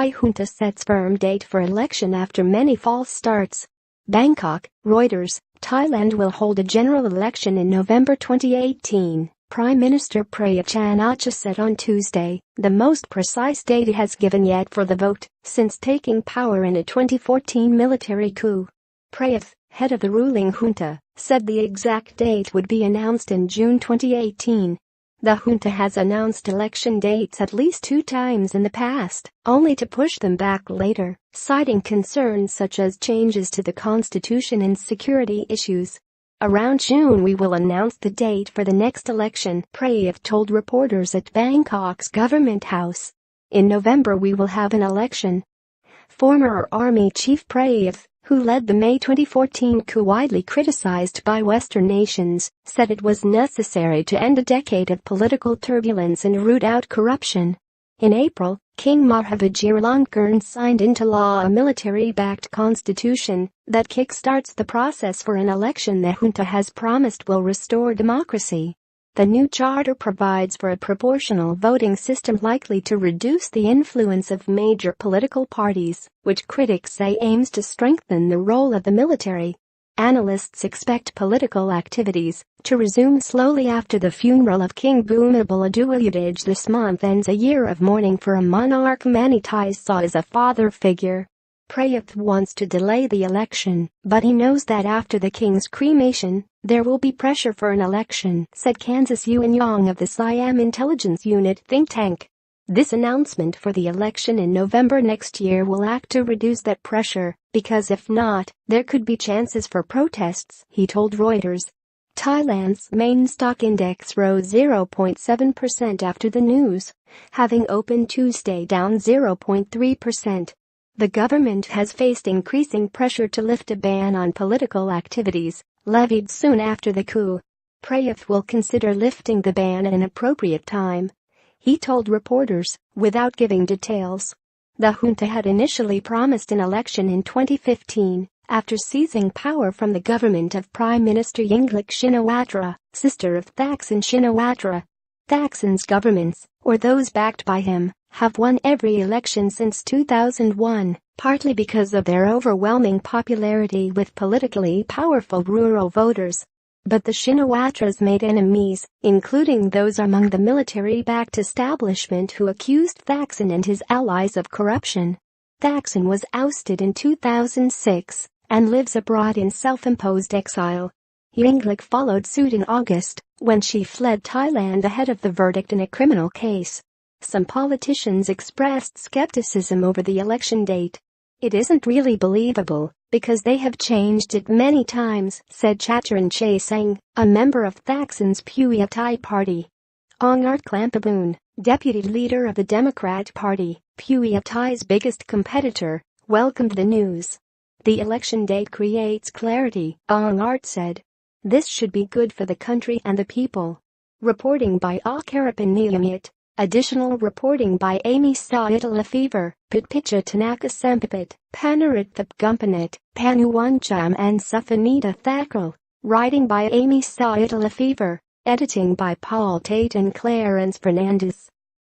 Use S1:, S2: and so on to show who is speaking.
S1: Thai junta sets firm date for election after many false starts. Bangkok, Reuters. Thailand will hold a general election in November 2018, Prime Minister Prayut Chan-o-cha said on Tuesday, the most precise date he has given yet for the vote since taking power in a 2014 military coup. Prayut, head of the ruling junta, said the exact date would be announced in June 2018. The junta has announced election dates at least 2 times in the past, only to push them back later, citing concerns such as changes to the constitution and security issues. Around June we will announce the date for the next election, Prayut told reporters at Bangkok's government house. In November we will have an election. Former Army Chief Prayut, who led the May 2014 coup widely criticized by Western nations, said it was necessary to end a decade of political turbulence and root out corruption. In April, King Maha Vajiralongkorn signed into law a military-backed constitution that kickstarts the process for an election the junta has promised will restore democracy. The new charter provides for a proportional voting system likely to reduce the influence of major political parties, which critics say aims to strengthen the role of the military. Analysts expect political activities to resume slowly after the funeral of King Bhumibol Adulyadej this month ends a year of mourning for a monarch many Thais saw as a father figure. Prayut wants to delay the election, but he knows that after the king's cremation, there will be pressure for an election, said Kansas Yuanyong of the Siam Intelligence Unit think tank. This announcement for the election in November next year will act to reduce that pressure, because if not, there could be chances for protests, he told Reuters. Thailand's main stock index rose 0.7% after the news, having opened Tuesday down 0.3%. The government has faced increasing pressure to lift a ban on political activities, levied soon after the coup. Prayut will consider lifting the ban at an appropriate time, he told reporters, without giving details. The junta had initially promised an election in 2015, after seizing power from the government of Prime Minister Yingluck Shinawatra, sister of Thaksin Shinawatra. Thaksin's governments, or those backed by him, have won every election since 2001, partly because of their overwhelming popularity with politically powerful rural voters. But the Shinawatras made enemies, including those among the military-backed establishment who accused Thaksin and his allies of corruption. Thaksin was ousted in 2006 and lives abroad in self-imposed exile. Yingluck followed suit in August, when she fled Thailand ahead of the verdict in a criminal case. Some politicians expressed skepticism over the election date. It isn't really believable, because they have changed it many times, said Chatcharan Chaisang, a member of Thaksin's Pheu Thai party. Ongart Klampaboon, deputy leader of the Democrat Party, Pheu Thai's biggest competitor, welcomed the news. The election date creates clarity, Ongart said. This should be good for the country and the people. Reporting by Akarapan Niyamit. Additional reporting by Amy Saitala Pitpicha Tanaka Sampapit, Panarit Thapgumpanet, Panuwancham and Safanita Thakral. Writing by Amy Saitala Editing by Paul Tate and Clarence Fernandez.